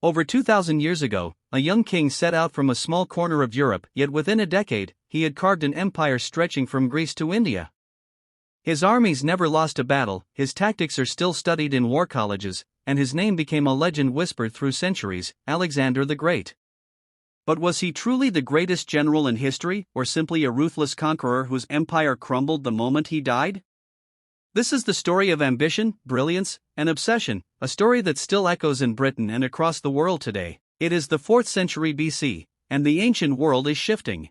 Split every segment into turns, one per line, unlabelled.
Over 2,000 years ago, a young king set out from a small corner of Europe, yet within a decade, he had carved an empire stretching from Greece to India. His armies never lost a battle, his tactics are still studied in war colleges, and his name became a legend whispered through centuries: Alexander the Great. But was he truly the greatest general in history, or simply a ruthless conqueror whose empire crumbled the moment he died? This is the story of ambition, brilliance, and obsession, a story that still echoes in Britain and across the world today. It is the 4th century BC, and the ancient world is shifting.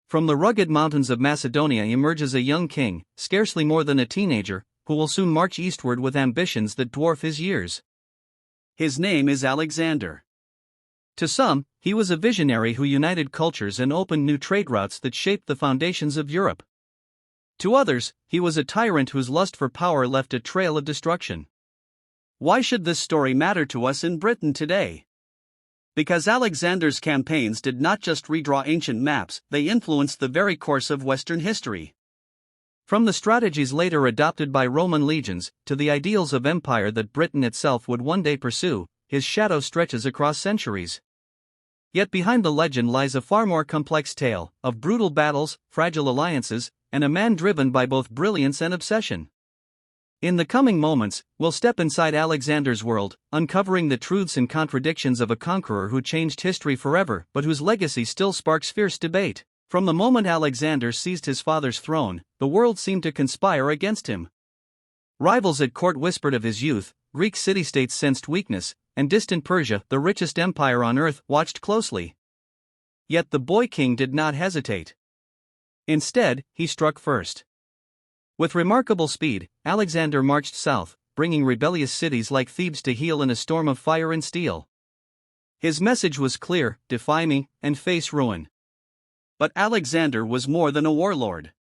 From the rugged mountains of Macedonia emerges a young king, scarcely more than a teenager, who will soon march eastward with ambitions that dwarf his years. His name is Alexander. To some, he was a visionary who united cultures and opened new trade routes that shaped the foundations of Europe. To others, he was a tyrant whose lust for power left a trail of destruction. Why should this story matter to us in Britain today? Because Alexander's campaigns did not just redraw ancient maps, they influenced the very course of Western history. From the strategies later adopted by Roman legions, to the ideals of empire that Britain itself would one day pursue, his shadow stretches across centuries. Yet behind the legend lies a far more complex tale, of brutal battles, fragile alliances, and a man driven by both brilliance and obsession. In the coming moments, we'll step inside Alexander's world, uncovering the truths and contradictions of a conqueror who changed history forever but whose legacy still sparks fierce debate. From the moment Alexander seized his father's throne, the world seemed to conspire against him. Rivals at court whispered of his youth, Greek city-states sensed weakness, and distant Persia, the richest empire on earth, watched closely. Yet the boy king did not hesitate. Instead, he struck first. With remarkable speed, Alexander marched south, bringing rebellious cities like Thebes to heel in a storm of fire and steel. His message was clear: defy me, and face ruin. But Alexander was more than a warlord.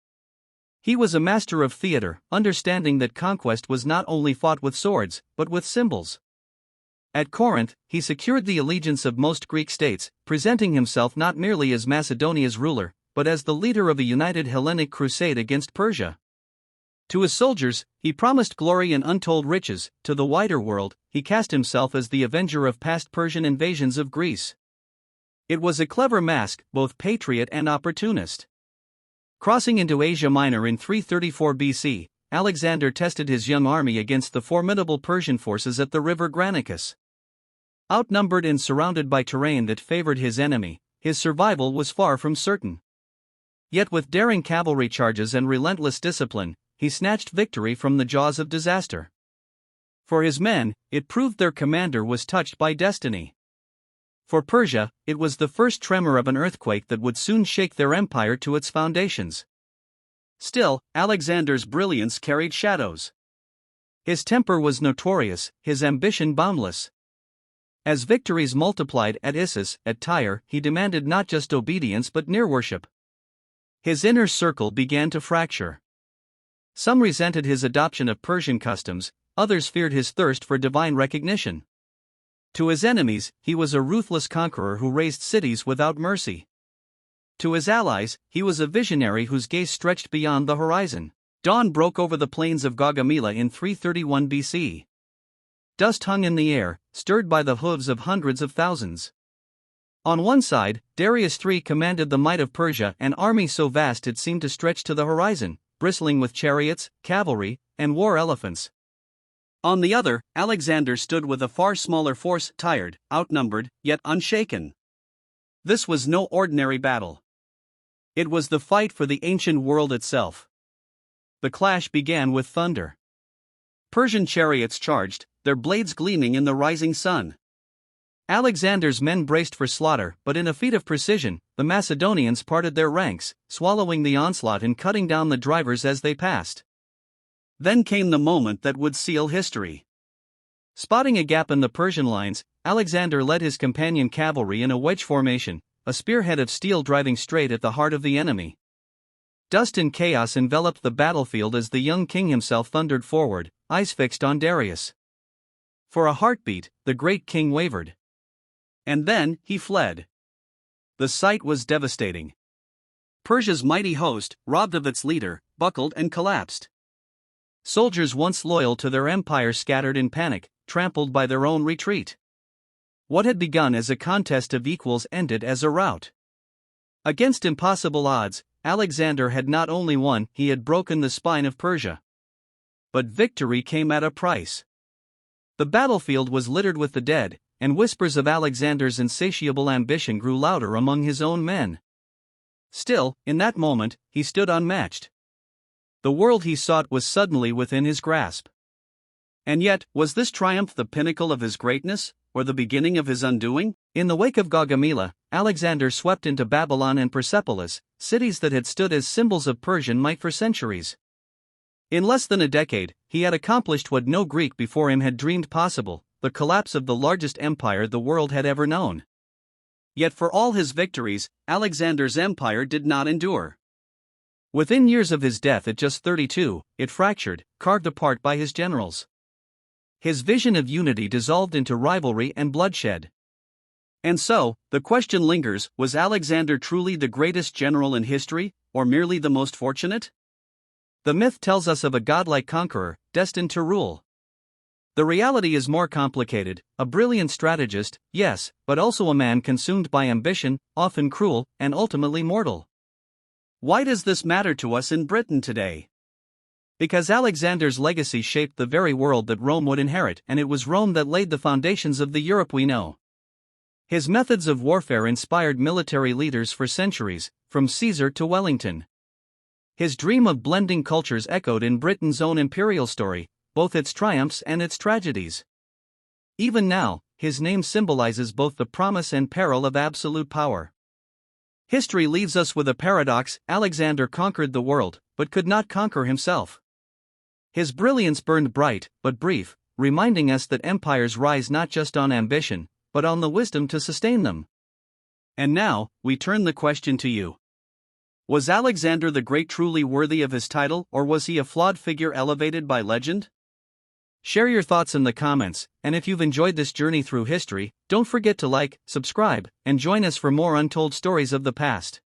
He was a master of theater, understanding that conquest was not only fought with swords, but with symbols. At Corinth, he secured the allegiance of most Greek states, presenting himself not merely as Macedonia's ruler, but as the leader of a united Hellenic crusade against Persia. To his soldiers, he promised glory and untold riches. To the wider world, he cast himself as the avenger of past Persian invasions of Greece. It was a clever mask, both patriot and opportunist. Crossing into Asia Minor in 334 BC, Alexander tested his young army against the formidable Persian forces at the river Granicus. Outnumbered and surrounded by terrain that favored his enemy, his survival was far from certain. Yet with daring cavalry charges and relentless discipline, he snatched victory from the jaws of disaster. For his men, it proved their commander was touched by destiny. For Persia, it was the first tremor of an earthquake that would soon shake their empire to its foundations. Still, Alexander's brilliance carried shadows. His temper was notorious, his ambition boundless. As victories multiplied at Issus, at Tyre, he demanded not just obedience but near worship. His inner circle began to fracture. Some resented his adoption of Persian customs, others feared his thirst for divine recognition. To his enemies, he was a ruthless conqueror who razed cities without mercy. To his allies, he was a visionary whose gaze stretched beyond the horizon. Dawn broke over the plains of Gaugamela in 331 BC. Dust hung in the air, stirred by the hooves of hundreds of thousands. On one side, Darius III commanded the might of Persia, an army so vast it seemed to stretch to the horizon, bristling with chariots, cavalry, and war elephants. On the other, Alexander stood with a far smaller force, tired, outnumbered, yet unshaken. This was no ordinary battle. It was the fight for the ancient world itself. The clash began with thunder. Persian chariots charged, their blades gleaming in the rising sun. Alexander's men braced for slaughter, but in a feat of precision, the Macedonians parted their ranks, swallowing the onslaught and cutting down the drivers as they passed. Then came the moment that would seal history. Spotting a gap in the Persian lines, Alexander led his companion cavalry in a wedge formation, a spearhead of steel driving straight at the heart of the enemy. Dust and chaos enveloped the battlefield as the young king himself thundered forward, eyes fixed on Darius. For a heartbeat, the great king wavered. And then, he fled. The sight was devastating. Persia's mighty host, robbed of its leader, buckled and collapsed. Soldiers once loyal to their empire scattered in panic, trampled by their own retreat. What had begun as a contest of equals ended as a rout. Against impossible odds, Alexander had not only won, he had broken the spine of Persia. But victory came at a price. The battlefield was littered with the dead, and whispers of Alexander's insatiable ambition grew louder among his own men. Still, in that moment, he stood unmatched. The world he sought was suddenly within his grasp. And yet, was this triumph the pinnacle of his greatness, or the beginning of his undoing? In the wake of Gaugamela, Alexander swept into Babylon and Persepolis, cities that had stood as symbols of Persian might for centuries. In less than a decade, he had accomplished what no Greek before him had dreamed possible: the collapse of the largest empire the world had ever known. Yet for all his victories, Alexander's empire did not endure. Within years of his death at just 32, it fractured, carved apart by his generals. His vision of unity dissolved into rivalry and bloodshed. And so, the question lingers: was Alexander truly the greatest general in history, or merely the most fortunate? The myth tells us of a godlike conqueror, destined to rule. The reality is more complicated: a brilliant strategist, yes, but also a man consumed by ambition, often cruel, and ultimately mortal. Why does this matter to us in Britain today? Because Alexander's legacy shaped the very world that Rome would inherit, and it was Rome that laid the foundations of the Europe we know. His methods of warfare inspired military leaders for centuries, from Caesar to Wellington. His dream of blending cultures echoed in Britain's own imperial story, both its triumphs and its tragedies. Even now, his name symbolizes both the promise and peril of absolute power. History leaves us with a paradox: Alexander conquered the world, but could not conquer himself. His brilliance burned bright, but brief, reminding us that empires rise not just on ambition, but on the wisdom to sustain them. And now, we turn the question to you. Was Alexander the Great truly worthy of his title, or was he a flawed figure elevated by legend? Share your thoughts in the comments, and if you've enjoyed this journey through history, don't forget to like, subscribe, and join us for more untold stories of the past.